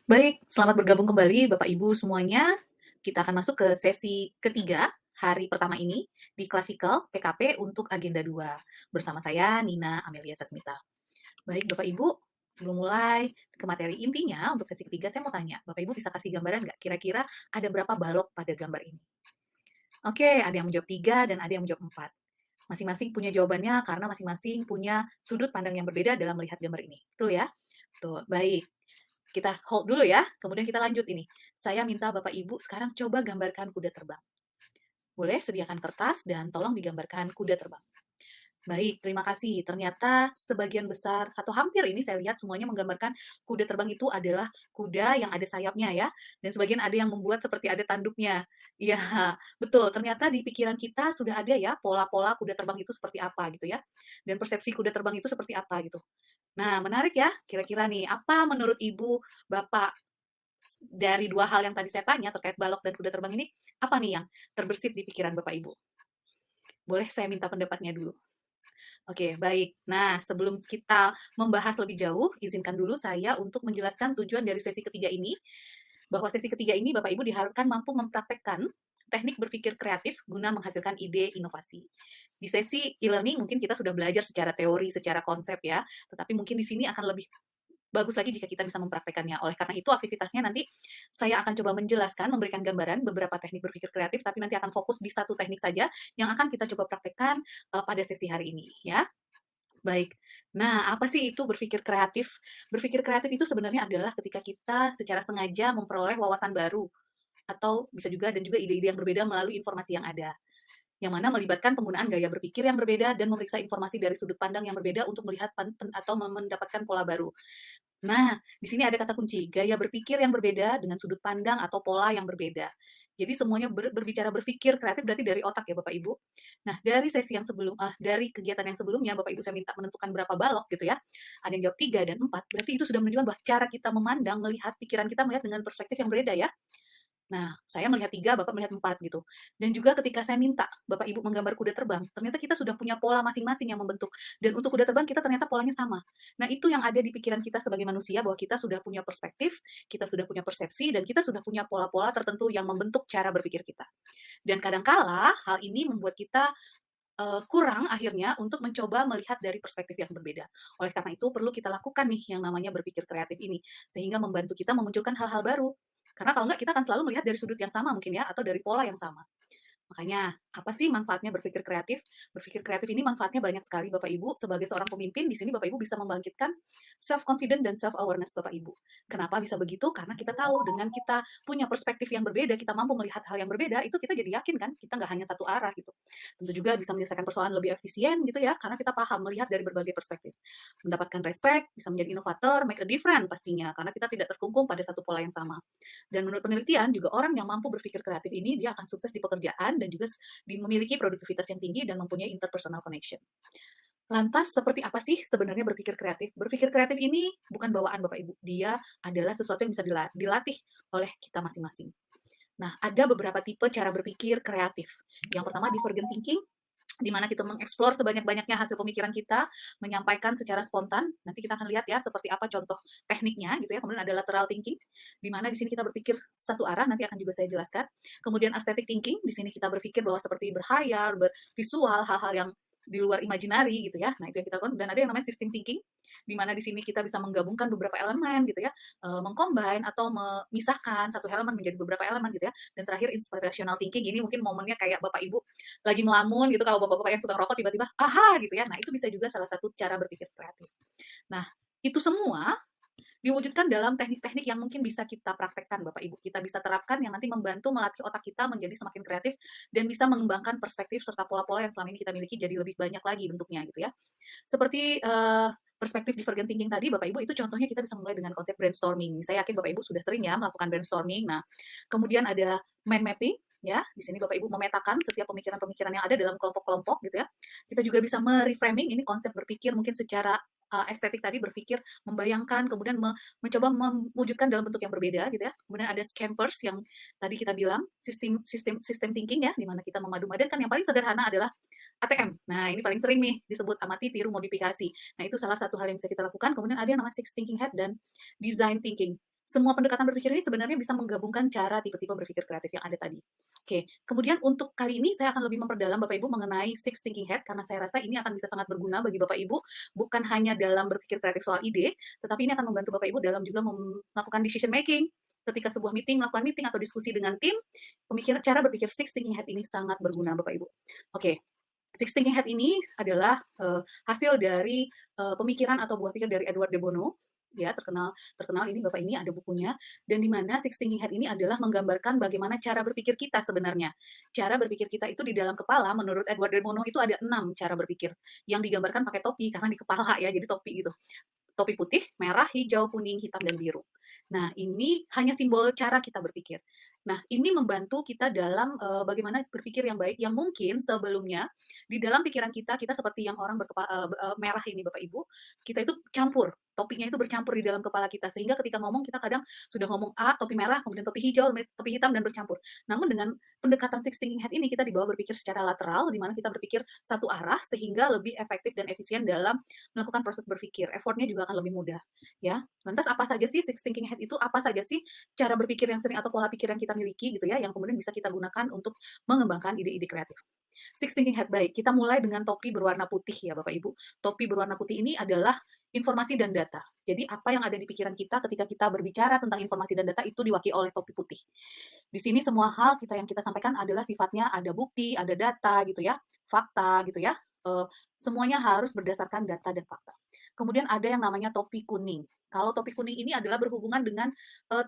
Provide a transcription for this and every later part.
Baik, selamat bergabung kembali Bapak Ibu semuanya. Kita akan masuk ke sesi ketiga hari pertama ini di Klasikal PKP untuk Agenda 2 bersama saya Nina Amelia Sasmita. Baik Bapak Ibu, sebelum mulai ke materi intinya untuk sesi ketiga saya mau tanya, Bapak Ibu bisa kasih gambaran nggak kira-kira ada berapa balok pada gambar ini? Oke, ada yang menjawab 3 dan ada yang menjawab 4. Masing-masing punya jawabannya karena masing-masing punya sudut pandang yang berbeda dalam melihat gambar ini. Betul ya? Betul. Baik. Kita hold dulu ya, kemudian kita lanjut ini. Saya minta Bapak Ibu sekarang coba gambarkan kuda terbang. Boleh sediakan kertas dan tolong digambarkan kuda terbang. Baik, terima kasih. Ternyata sebagian besar atau hampir ini saya lihat semuanya menggambarkan kuda terbang itu adalah kuda yang ada sayapnya ya, dan sebagian ada yang membuat seperti ada tanduknya. Iya, betul. Ternyata di pikiran kita sudah ada ya pola-pola kuda terbang itu seperti apa gitu ya, dan persepsi kuda terbang itu seperti apa gitu. Nah, menarik ya. Kira-kira nih, apa menurut Ibu, Bapak, dari dua hal yang tadi saya tanya terkait balok dan kuda terbang ini, apa nih yang terbersit di pikiran Bapak Ibu? Boleh saya minta pendapatnya dulu? Oke, baik. Nah, sebelum kita membahas lebih jauh, izinkan dulu saya untuk menjelaskan tujuan dari sesi ketiga ini, bahwa sesi ketiga ini Bapak Ibu diharapkan mampu mempraktekkan teknik berpikir kreatif guna menghasilkan ide inovasi. Di sesi e-learning mungkin kita sudah belajar secara teori, secara konsep ya, tetapi mungkin di sini akan lebih bagus lagi jika kita bisa mempraktekannya. Oleh karena itu aktivitasnya nanti saya akan coba menjelaskan, memberikan gambaran beberapa teknik berpikir kreatif, tapi nanti akan fokus di satu teknik saja yang akan kita coba praktekkan pada sesi hari ini ya. Baik. Nah, apa sih itu berpikir kreatif? Berpikir kreatif itu sebenarnya adalah ketika kita secara sengaja memperoleh wawasan baru atau bisa juga dan juga ide-ide yang berbeda melalui informasi yang ada. Yang mana melibatkan penggunaan gaya berpikir yang berbeda dan memeriksa informasi dari sudut pandang yang berbeda untuk melihat atau mendapatkan pola baru. Nah, di sini ada kata kunci, gaya berpikir yang berbeda dengan sudut pandang atau pola yang berbeda. Jadi semuanya berbicara berpikir kreatif berarti dari otak ya Bapak Ibu. Nah, dari sesi yang dari kegiatan yang sebelumnya Bapak Ibu saya minta menentukan berapa balok gitu ya. Ada yang jawab 3 dan 4, berarti itu sudah menunjukkan bahwa cara kita memandang, melihat, pikiran kita melihat dengan perspektif yang berbeda ya. Nah, saya melihat 3, Bapak melihat 4 gitu. Dan juga ketika saya minta Bapak Ibu menggambar kuda terbang, ternyata kita sudah punya pola masing-masing yang membentuk. Dan untuk kuda terbang kita ternyata polanya sama. Nah, itu yang ada di pikiran kita sebagai manusia bahwa kita sudah punya perspektif, kita sudah punya persepsi, dan kita sudah punya pola-pola tertentu yang membentuk cara berpikir kita. Dan kadangkala hal ini membuat kita kurang akhirnya untuk mencoba melihat dari perspektif yang berbeda. Oleh karena itu perlu kita lakukan nih yang namanya berpikir kreatif ini, sehingga membantu kita memunculkan hal-hal baru. Karena kalau enggak kita akan selalu melihat dari sudut yang sama mungkin ya, atau dari pola yang sama. Makanya, apa sih manfaatnya berpikir kreatif? Berpikir kreatif ini manfaatnya banyak sekali Bapak Ibu. Sebagai seorang pemimpin, di sini Bapak Ibu bisa membangkitkan self-confident dan self-awareness Bapak Ibu. Kenapa bisa begitu? Karena kita tahu dengan kita punya perspektif yang berbeda, kita mampu melihat hal yang berbeda, itu kita jadi yakin kan, kita nggak hanya satu arah gitu. Tentu juga bisa menyelesaikan persoalan lebih efisien gitu ya, karena kita paham melihat dari berbagai perspektif. Mendapatkan respect, bisa menjadi inovator, make a difference pastinya, karena kita tidak terkungkung pada satu pola yang sama. Dan menurut penelitian juga orang yang mampu berpikir kreatif ini dia akan sukses di pekerjaan dan juga memiliki produktivitas yang tinggi dan mempunyai interpersonal connection. Lantas seperti apa sih sebenarnya berpikir kreatif? Berpikir kreatif ini bukan bawaan Bapak Ibu, dia adalah sesuatu yang bisa dilatih oleh kita masing-masing. Nah, ada beberapa tipe cara berpikir kreatif. Yang pertama divergent thinking, di mana kita mengeksplor sebanyak-banyaknya hasil pemikiran kita, menyampaikan secara spontan. Nanti kita akan lihat ya seperti apa contoh tekniknya gitu ya. Kemudian ada lateral thinking, di mana di sini kita berpikir satu arah, nanti akan juga saya jelaskan. Kemudian aesthetic thinking, di sini kita berpikir bahwa seperti berhayal, bervisual, hal-hal yang di luar imajinari gitu ya. Nah, itu yang kita lakukan. Dan ada yang namanya system thinking, di mana di sini kita bisa menggabungkan beberapa elemen gitu ya, mengcombine atau memisahkan satu elemen menjadi beberapa elemen gitu ya. Dan terakhir inspirational thinking, ini mungkin momennya kayak Bapak Ibu lagi melamun gitu, kalau bapak-bapak yang suka ngerokok tiba-tiba, "Aha!" gitu ya. Nah, itu bisa juga salah satu cara berpikir kreatif. Nah, itu semua diwujudkan dalam teknik-teknik yang mungkin bisa kita praktekkan Bapak Ibu. Kita bisa terapkan yang nanti membantu melatih otak kita menjadi semakin kreatif dan bisa mengembangkan perspektif serta pola-pola yang selama ini kita miliki jadi lebih banyak lagi bentuknya gitu ya. Seperti, perspektif divergent thinking tadi Bapak Ibu, itu contohnya kita bisa mulai dengan konsep brainstorming. Saya yakin Bapak Ibu sudah sering ya melakukan brainstorming. Nah, kemudian ada mind mapping, ya, di sini Bapak Ibu memetakan setiap pemikiran-pemikiran yang ada dalam kelompok-kelompok gitu ya. Kita juga bisa reframing ini konsep berpikir mungkin secara, estetik tadi, berpikir, membayangkan, kemudian mencoba mewujudkan dalam bentuk yang berbeda gitu ya. Kemudian ada scampers yang tadi kita bilang, sistem thinking ya, di mana kita memadu-madankan, yang paling sederhana adalah ATM. Nah, ini paling sering nih disebut amati, tiru, modifikasi. Nah, itu salah satu hal yang bisa kita lakukan. Kemudian ada yang namanya six thinking head dan design thinking. Semua pendekatan berpikir ini sebenarnya bisa menggabungkan cara tipe-tipe berpikir kreatif yang ada tadi. Oke, kemudian untuk kali ini saya akan lebih memperdalam Bapak Ibu mengenai Six Thinking Hat karena saya rasa ini akan bisa sangat berguna bagi Bapak Ibu, bukan hanya dalam berpikir kreatif soal ide, tetapi ini akan membantu Bapak Ibu dalam juga melakukan decision making. Ketika sebuah meeting, melakukan meeting atau diskusi dengan tim, cara berpikir Six Thinking Hat ini sangat berguna Bapak Ibu. Oke, Six Thinking Hat ini adalah hasil dari pemikiran atau buah pikir dari Edward de Bono, ya terkenal terkenal ini Bapak ini ada bukunya, dan di mana Six Thinking Hat ini adalah menggambarkan bagaimana cara berpikir kita sebenarnya. Cara berpikir kita itu di dalam kepala, menurut Edward de Bono itu ada 6 cara berpikir yang digambarkan pakai topi karena di kepala ya, jadi topi gitu. Topi putih, merah, hijau, kuning, hitam, dan biru. Nah, ini hanya simbol cara kita berpikir. Nah, ini membantu kita dalam bagaimana berpikir yang baik, yang mungkin sebelumnya di dalam pikiran kita, kita seperti yang orang merah ini Bapak Ibu, kita itu campur, topinya itu bercampur di dalam kepala kita, sehingga ketika ngomong kita kadang sudah ngomong A, topi merah, kemudian topi hijau, topi hitam, dan bercampur. Namun dengan pendekatan Six Thinking Hat ini, kita dibawa berpikir secara lateral, di mana kita berpikir satu arah, sehingga lebih efektif dan efisien dalam melakukan proses berpikir. Effortnya juga akan lebih mudah, ya. Lantas apa saja sih Six Thinking Hat itu? Apa saja sih cara berpikir yang sering atau pola pikir yang kita miliki gitu ya, yang kemudian bisa kita gunakan untuk mengembangkan ide-ide kreatif. Six Thinking Hat, baik. Kita mulai dengan topi berwarna putih ya Bapak Ibu. Topi berwarna putih ini adalah informasi dan data. Jadi apa yang ada di pikiran kita ketika kita berbicara tentang informasi dan data itu diwakili oleh topi putih. Di sini semua hal yang kita sampaikan adalah sifatnya ada bukti, ada data gitu ya, fakta gitu ya. Semuanya harus berdasarkan data dan fakta. Kemudian ada yang namanya topi kuning. Kalau topi kuning ini adalah berhubungan dengan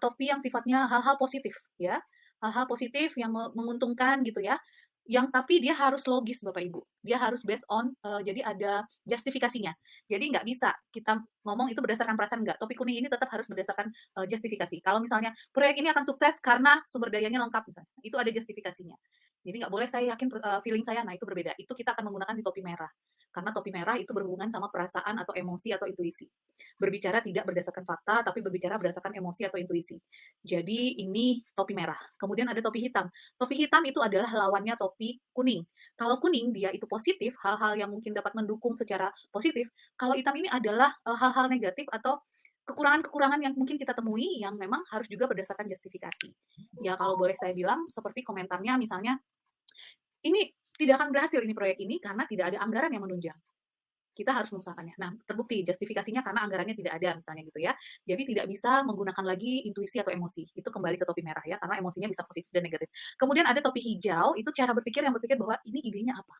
topi yang sifatnya hal-hal positif ya. Hal-hal positif yang menguntungkan gitu ya. Yang tapi dia harus logis Bapak Ibu. Dia harus based on jadi ada justifikasinya. Jadi nggak bisa kita ngomong itu berdasarkan perasaan nggak. Topi kuning ini tetap harus berdasarkan justifikasi. Kalau misalnya proyek ini akan sukses karena sumber dayanya lengkap misalnya, itu ada justifikasinya. Jadi nggak boleh saya yakin feeling saya, nah itu berbeda. Itu kita akan menggunakan di topi merah. Karena topi merah itu berhubungan sama perasaan atau emosi atau intuisi. Berbicara tidak berdasarkan fakta, tapi berbicara berdasarkan emosi atau intuisi. Jadi ini topi merah. Kemudian ada topi hitam. Topi hitam itu adalah lawannya topi kuning. Kalau kuning dia itu positif, hal-hal yang mungkin dapat mendukung secara positif. Kalau hitam ini adalah hal-hal negatif atau kekurangan-kekurangan yang mungkin kita temui yang memang harus juga berdasarkan justifikasi. Ya kalau boleh saya bilang seperti komentarnya misalnya, ini tidak akan berhasil ini proyek ini karena tidak ada anggaran yang menunjang. Kita harus mengusahakannya. Nah, terbukti justifikasinya karena anggarannya tidak ada misalnya gitu ya. Jadi tidak bisa menggunakan lagi intuisi atau emosi. Itu kembali ke topi merah ya, karena emosinya bisa positif dan negatif. Kemudian ada topi hijau, itu cara berpikir yang berpikir bahwa ini idenya apa?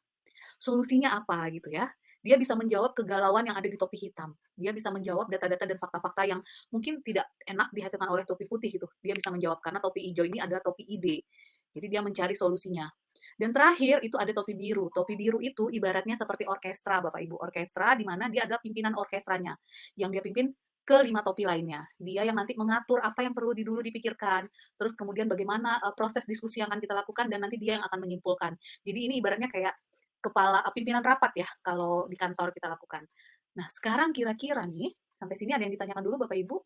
Solusinya apa gitu ya. Dia bisa menjawab kegalauan yang ada di topi hitam. Dia bisa menjawab data-data dan fakta-fakta yang mungkin tidak enak dihasilkan oleh topi putih gitu. Dia bisa menjawab karena topi hijau ini adalah topi ide. Jadi dia mencari solusinya. Dan terakhir itu ada topi biru. Topi biru itu ibaratnya seperti orkestra, Bapak Ibu. Orkestra di mana dia adalah pimpinan orkestranya. Yang dia pimpin ke 5 topi lainnya. Dia yang nanti mengatur apa yang perlu dulu dipikirkan, terus kemudian bagaimana proses diskusi yang akan kita lakukan, dan nanti dia yang akan menyimpulkan. Jadi ini ibaratnya kayak pimpinan rapat ya, kalau di kantor kita lakukan. Nah, sekarang kira-kira nih, sampai sini ada yang ditanyakan dulu Bapak Ibu?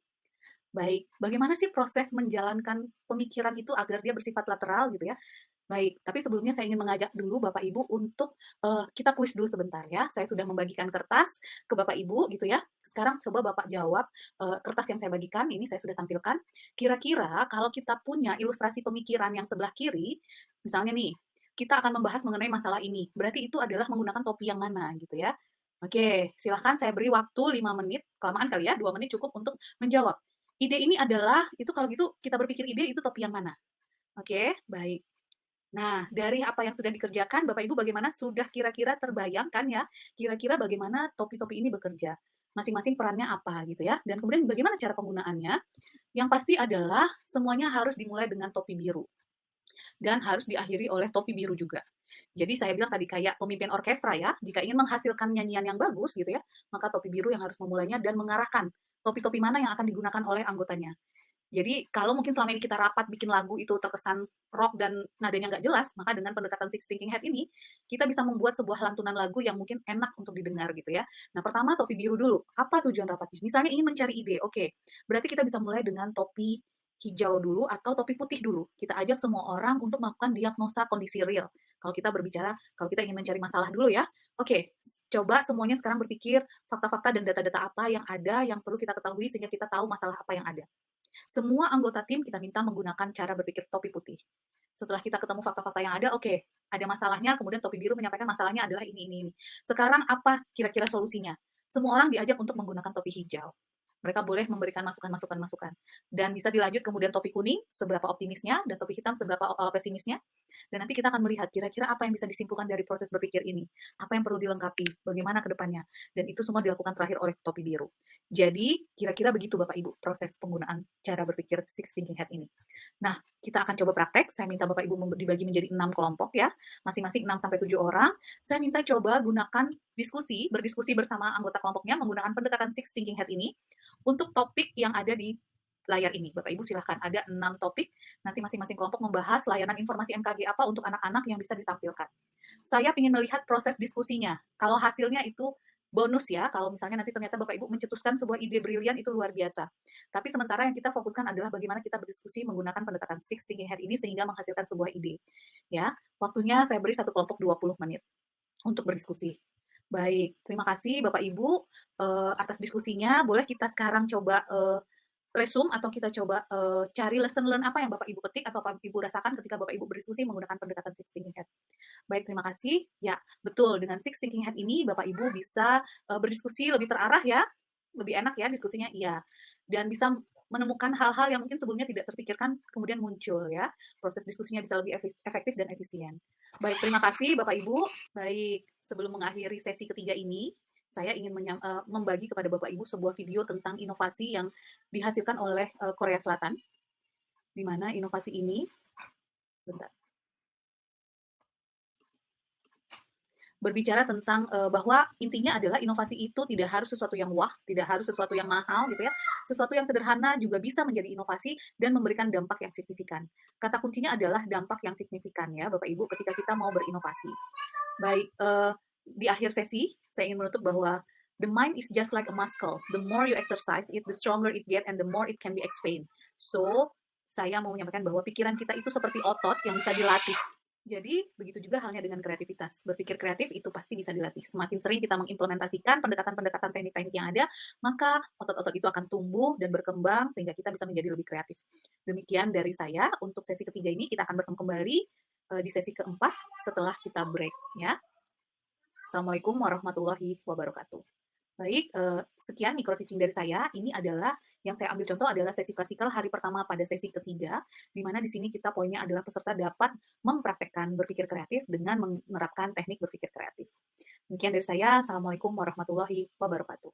Baik, bagaimana sih proses menjalankan pemikiran itu agar dia bersifat lateral gitu ya? Baik, tapi sebelumnya saya ingin mengajak dulu Bapak Ibu untuk, kita kuis dulu sebentar ya. Saya sudah membagikan kertas ke Bapak Ibu gitu ya. Sekarang coba Bapak jawab, kertas yang saya bagikan ini saya sudah tampilkan. Kira-kira kalau kita punya ilustrasi pemikiran yang sebelah kiri, misalnya nih, kita akan membahas mengenai masalah ini, berarti itu adalah menggunakan topi yang mana gitu ya. Oke, silahkan saya beri waktu 5 menit, kelamaan kali ya, 2 menit cukup untuk menjawab. Ide ini adalah itu kalau gitu kita berpikir ide itu topi yang mana? Oke, baik. Nah, dari apa yang sudah dikerjakan, Bapak Ibu bagaimana sudah kira-kira terbayangkan ya, kira-kira bagaimana topi-topi ini bekerja? Masing-masing perannya apa gitu ya, dan kemudian bagaimana cara penggunaannya? Yang pasti adalah semuanya harus dimulai dengan topi biru dan harus diakhiri oleh topi biru juga. Jadi saya bilang tadi kayak pemimpin orkestra ya, jika ingin menghasilkan nyanyian yang bagus gitu ya, maka topi biru yang harus memulainya dan mengarahkan topi-topi mana yang akan digunakan oleh anggotanya. Jadi kalau mungkin selama ini kita rapat bikin lagu itu terkesan rock dan nadanya nggak jelas, maka dengan pendekatan Six Thinking Hat ini, kita bisa membuat sebuah lantunan lagu yang mungkin enak untuk didengar gitu ya. Nah pertama topi biru dulu, apa tujuan rapatnya? Misalnya ingin mencari ide, oke. Berarti kita bisa mulai dengan topi hijau dulu atau topi putih dulu. Kita ajak semua orang untuk melakukan diagnosa kondisi real. Kalau kita berbicara, kalau kita ingin mencari masalah dulu ya, oke, coba semuanya sekarang berpikir fakta-fakta dan data-data apa yang ada yang perlu kita ketahui sehingga kita tahu masalah apa yang ada. Semua anggota tim kita minta menggunakan cara berpikir topi putih. Setelah kita ketemu fakta-fakta yang ada, oke, ada masalahnya, kemudian topi biru menyampaikan masalahnya adalah ini. Sekarang apa kira-kira solusinya? Semua orang diajak untuk menggunakan topi hijau. Mereka boleh memberikan masukan-masukan dan bisa dilanjut kemudian topi kuning seberapa optimisnya dan topi hitam seberapa pesimisnya. Dan nanti kita akan melihat kira-kira apa yang bisa disimpulkan dari proses berpikir ini, apa yang perlu dilengkapi, bagaimana ke depannya, dan itu semua dilakukan terakhir oleh topi biru. Jadi kira-kira begitu Bapak Ibu proses penggunaan cara berpikir Six Thinking Hat ini. Nah, kita akan coba praktek. Saya minta Bapak Ibu dibagi menjadi 6 kelompok ya, masing-masing 6 sampai 7 orang. Saya minta coba gunakan berdiskusi bersama anggota kelompoknya menggunakan pendekatan Six Thinking Hat ini untuk topik yang ada di layar ini. Bapak Ibu silahkan, ada 6 topik, nanti masing-masing kelompok membahas layanan informasi MKG apa untuk anak-anak yang bisa ditampilkan. Saya ingin melihat proses diskusinya. Kalau hasilnya itu bonus ya, kalau misalnya nanti ternyata Bapak Ibu mencetuskan sebuah ide brilian itu luar biasa. Tapi sementara yang kita fokuskan adalah bagaimana kita berdiskusi menggunakan pendekatan Six Thinking Hat ini sehingga menghasilkan sebuah ide. Ya, waktunya saya beri satu kelompok 20 menit untuk berdiskusi. Baik, terima kasih Bapak Ibu atas diskusinya. Boleh kita sekarang coba resume atau kita coba cari lesson learn apa yang Bapak Ibu petik atau Bapak Ibu rasakan ketika Bapak Ibu berdiskusi menggunakan pendekatan Six Thinking Hat. Baik, terima kasih. Ya, betul. Dengan Six Thinking Hat ini Bapak Ibu bisa berdiskusi lebih terarah ya, lebih enak ya diskusinya, iya. Dan bisa menemukan hal-hal yang mungkin sebelumnya tidak terpikirkan kemudian muncul ya. Proses diskusinya bisa lebih efektif dan efisien. Baik, terima kasih Bapak Ibu. Baik, sebelum mengakhiri sesi ketiga ini, saya ingin membagi kepada Bapak Ibu sebuah video tentang inovasi yang dihasilkan oleh Korea Selatan, di mana inovasi ini, bentar, berbicara tentang bahwa intinya adalah inovasi itu tidak harus sesuatu yang wah, tidak harus sesuatu yang mahal gitu ya. Sesuatu yang sederhana juga bisa menjadi inovasi dan memberikan dampak yang signifikan. Kata kuncinya adalah dampak yang signifikan ya Bapak Ibu ketika kita mau berinovasi. Baik, di akhir sesi saya ingin menutup bahwa the mind is just like a muscle. The more you exercise it, the stronger it get and the more it can be explained. So, saya mau menyampaikan bahwa pikiran kita itu seperti otot yang bisa dilatih. Jadi, begitu juga halnya dengan kreativitas. Berpikir kreatif itu pasti bisa dilatih. Semakin sering kita mengimplementasikan pendekatan-pendekatan teknik-teknik yang ada, maka otot-otot itu akan tumbuh dan berkembang sehingga kita bisa menjadi lebih kreatif. Demikian dari saya untuk sesi ketiga ini. Kita akan bertemu kembali di sesi keempat setelah kita break ya. Assalamualaikum warahmatullahi wabarakatuh. Baik, sekian micro teaching dari saya. Ini adalah yang saya ambil contoh adalah sesi klasikal hari pertama pada sesi ketiga, di mana di sini kita poinnya adalah peserta dapat mempraktekkan berpikir kreatif dengan menerapkan teknik berpikir kreatif. Demikian dari saya. Assalamualaikum warahmatullahi wabarakatuh.